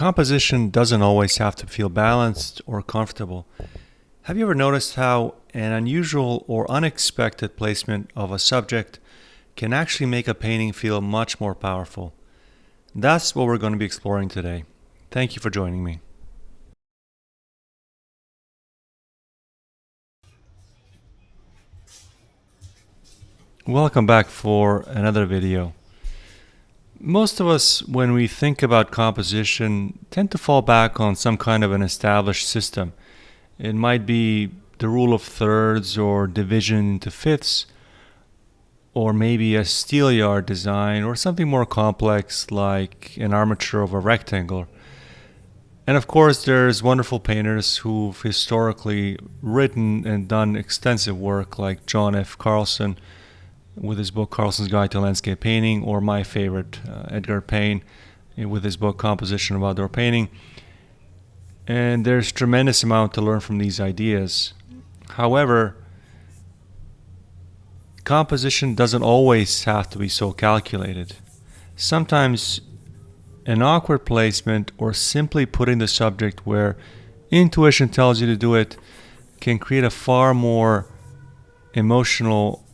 Composition doesn't always have to feel balanced or comfortable. Have you ever noticed how an unusual or unexpected placement of a subject can actually make a painting feel much more powerful? That's what we're going to be exploring today. Thank you for joining me. Welcome back for another video. Most of us, when we think about composition, tend to fall back on some kind of an established system. It might be the rule of thirds or division into fifths, or maybe a steelyard design, or something more complex like an armature of a rectangle. And of course, there's wonderful painters who've historically written and done extensive work, like John F. Carlson with his book Carlson's Guide to Landscape Painting, or my favorite, Edgar Payne, with his book Composition of Outdoor Painting. And there's tremendous amount to learn from these ideas. However, composition doesn't always have to be so calculated. Sometimes an awkward placement or simply putting the subject where intuition tells you to do it can create a far more emotional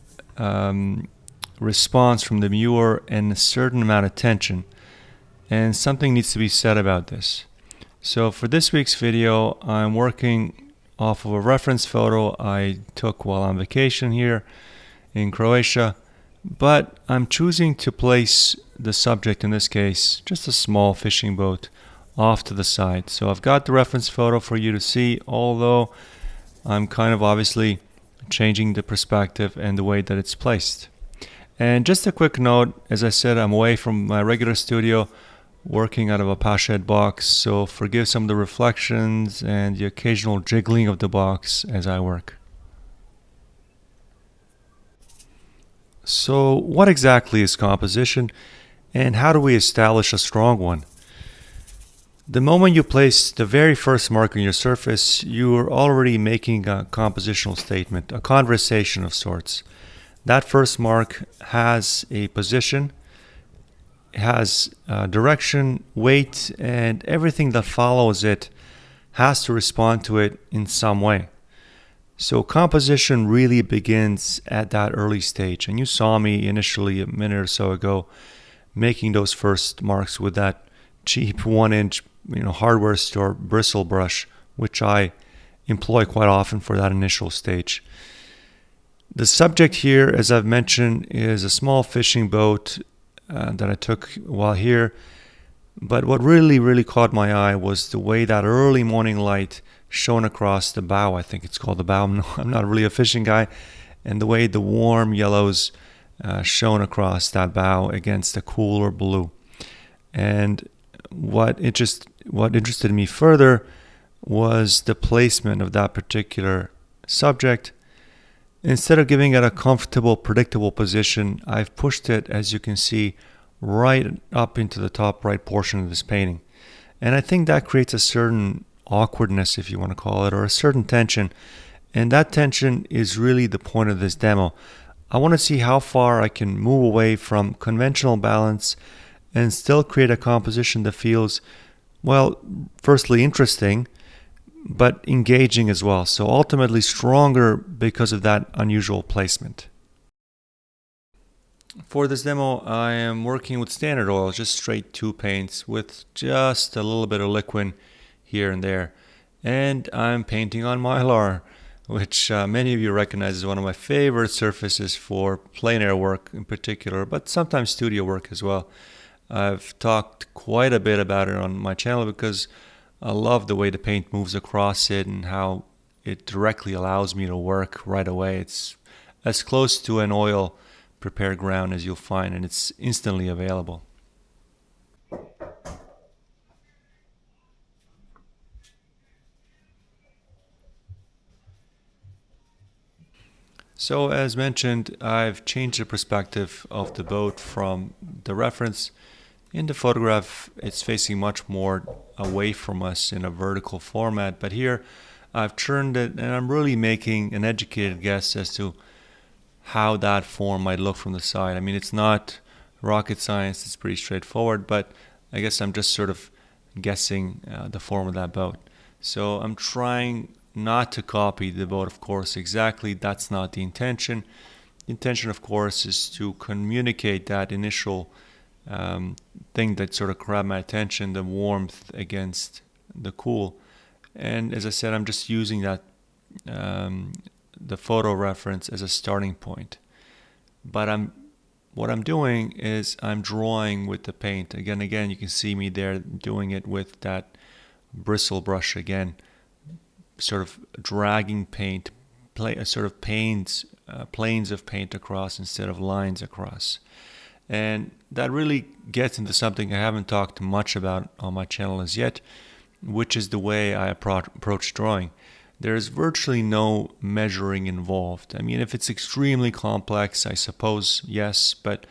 response from the viewer and a certain amount of tension. And something needs to be said about this. So for this week's video, I'm working off of a reference photo I took while on vacation here in Croatia, but I'm choosing to place the subject, in this case, just a small fishing boat, off to the side. So I've got the reference photo for you to see, although I'm kind of obviously changing the perspective and the way that it's placed. And just a quick note, as I said, I'm away from my regular studio, working out of a pochette box, so forgive some of the reflections and the occasional jiggling of the box as I work. So what exactly is composition, and how do we establish a strong one? The moment you place the very first mark on your surface, you are already making a compositional statement, a conversation of sorts. That first mark has a position, has direction, weight, and everything that follows it has to respond to it in some way. So composition really begins at that early stage. And you saw me initially a minute or so ago making those first marks with that cheap 1-inch hardware store bristle brush, which I employ quite often for that initial stage. The subject here, as I've mentioned, is a small fishing boat that I took while here. But what really caught my eye was the way that early morning light shone across the bow. I think it's called the bow. I'm not really a fishing guy. And the way the warm yellows shone across that bow against the cooler blue. And what interested me further was the placement of that particular subject. Instead of giving it a comfortable, predictable position, I've pushed it, as you can see, right up into the top right portion of this painting. And I think that creates a certain awkwardness, if you want to call it, or a certain tension. And that tension is really the point of this demo. I want to see how far I can move away from conventional balance and still create a composition that feels, well, firstly interesting, but engaging as well. So ultimately stronger because of that unusual placement. For this demo, I am working with standard oil, just straight 2 paints with just a little bit of liquid here and there. And I'm painting on Mylar, which many of you recognize as one of my favorite surfaces for plein air work in particular, but sometimes studio work as well. I've talked quite a bit about it on my channel because I love the way the paint moves across it and how it directly allows me to work right away. It's as close to an oil prepared ground as you'll find, and it's instantly available. So as mentioned, I've changed the perspective of the boat from the reference. In the photograph, it's facing much more away from us in a vertical format, but here I've turned it and I'm really making an educated guess as to how that form might look from the side. I mean, it's not rocket science, it's pretty straightforward, but I guess I'm just sort of guessing the form of that boat. So I'm trying not to copy the boat, of course, exactly. That's not the intention. The intention, of course, is to communicate that initial thing that sort of grabbed my attention, the warmth against the cool. And as I said, I'm just using that the photo reference as a starting point. But what I'm doing is I'm drawing with the paint. Again, you can see me there doing it with that bristle brush again, sort of dragging paint, sort of planes of paint across instead of lines across. And that really gets into something I haven't talked much about on my channel as yet, which is the way I approach drawing. There's virtually no measuring involved. I mean, if it's extremely complex, I suppose, yes, but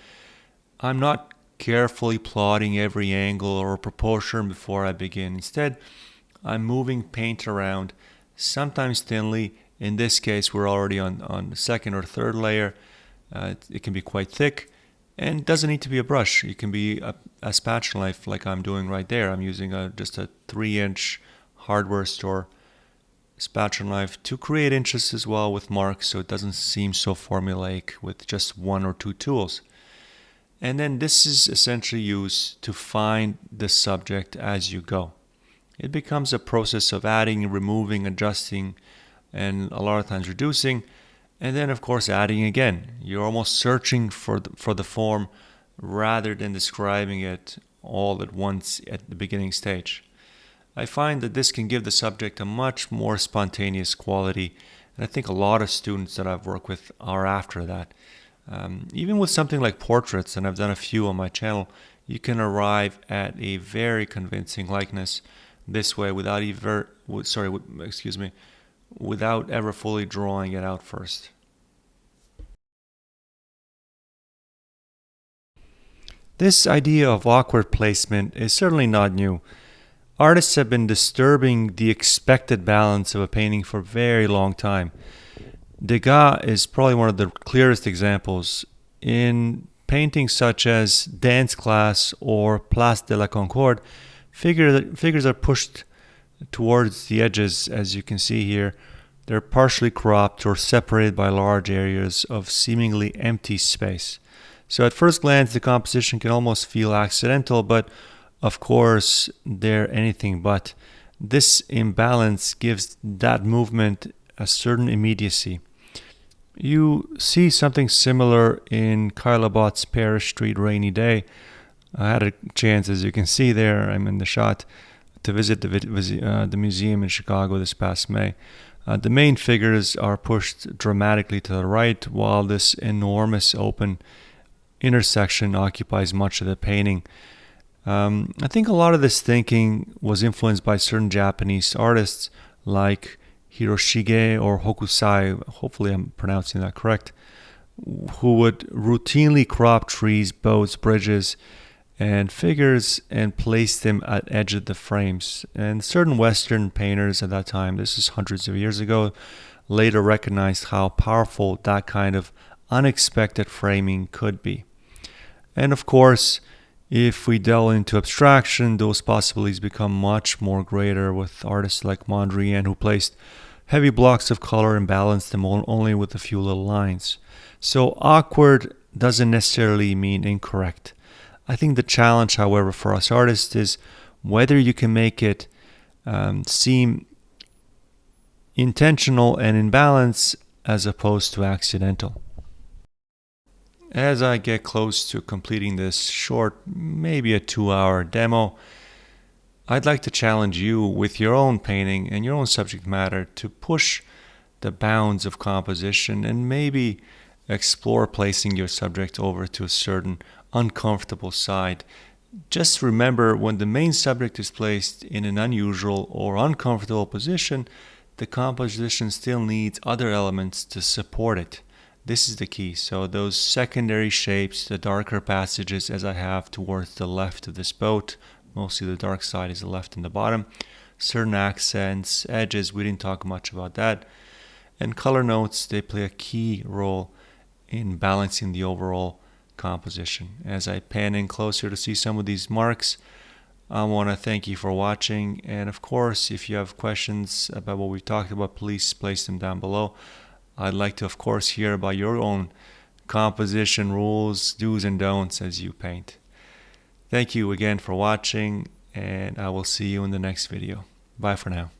I'm not carefully plotting every angle or proportion before I begin. Instead, I'm moving paint around, sometimes thinly. In this case, we're already on the second or third layer. It can be quite thick, and it doesn't need to be a brush. It can be a spatula knife like I'm doing right there. I'm using just a 3-inch hardware store spatula knife to create inches as well with marks, so it doesn't seem so formulaic with just 1 or 2 tools. And then this is essentially used to find the subject as you go. It becomes a process of adding, removing, adjusting, and a lot of times reducing, and then of course adding again. You're almost searching for the form rather than describing it all at once at the beginning stage. I find that this can give the subject a much more spontaneous quality, and I think a lot of students that I've worked with are after that. Even with something like portraits, and I've done a few on my channel, you can arrive at a very convincing likeness this way without ever fully drawing it out first. This idea of awkward placement is certainly not new. Artists have been disturbing the expected balance of a painting for a very long time. Degas is probably one of the clearest examples. In paintings such as Dance Class or Place de la Concorde, figures are pushed towards the edges, as you can see here. They're partially cropped or separated by large areas of seemingly empty space. So at first glance, the composition can almost feel accidental, but of course, they're anything but. This imbalance gives that movement a certain immediacy. You see something similar in Caillebott's Paris Street Rainy Day. I had a chance, as you can see there, I'm in the shot, to visit the museum in Chicago this past May. The main figures are pushed dramatically to the right, while this enormous open intersection occupies much of the painting. I think a lot of this thinking was influenced by certain Japanese artists like Hiroshige or Hokusai, hopefully I'm pronouncing that correct, who would routinely crop trees, boats, bridges, and figures and place them at edge of the frames. And certain Western painters at that time, this is hundreds of years ago, later recognized how powerful that kind of unexpected framing could be. And of course, if we delve into abstraction, those possibilities become much more greater with artists like Mondrian, who placed heavy blocks of color and balanced them only with a few little lines. So awkward doesn't necessarily mean incorrect. I think the challenge, however, for us artists is whether you can make it seem intentional and in balance as opposed to accidental. As I get close to completing this short, maybe a 2-hour demo, I'd like to challenge you with your own painting and your own subject matter to push the bounds of composition and maybe explore placing your subject over to a certain uncomfortable side. Just remember, when the main subject is placed in an unusual or uncomfortable position, the composition still needs other elements to support it. This is the key. So those secondary shapes, the darker passages as I have towards the left of this boat, mostly the dark side is the left and the bottom, certain accents, edges, we didn't talk much about that, and color notes, they play a key role in balancing the overall composition. As I pan in closer to see some of these marks, I want to thank you for watching, and of course, if you have questions about what we talked about, please place them down below. I'd like to, of course, hear about your own composition rules, do's and don'ts as you paint. Thank you again for watching, and I will see you in the next video. Bye for now.